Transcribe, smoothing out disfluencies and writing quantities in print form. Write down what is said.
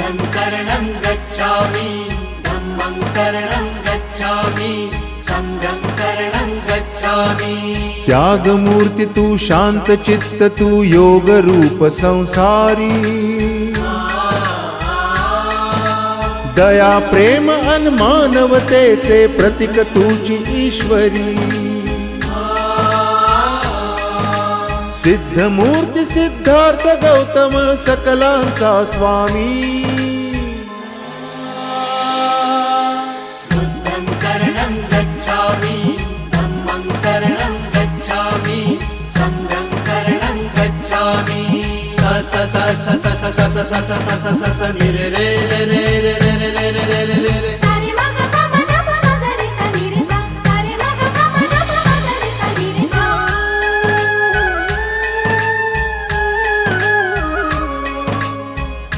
बुद्धं शरणं गच्छामि धम्मं शरणं गच्छामि संघं शरणं गच्छामि। त्याग मूर्ति तू शांत चित्त तू योग रूप संसारी दया प्रेम अन मानवतेचे प्रतीक तुझी ईश्वरी सिद्ध मूर्ति सिद्धार्थ गौतम सकलांचा स्वामी बुद्धं शरणं गच्छामि धम्मं शरणं गच्छामि संघं शरणं गच्छामि। स स स स स स स स स स स स नि रे रे रे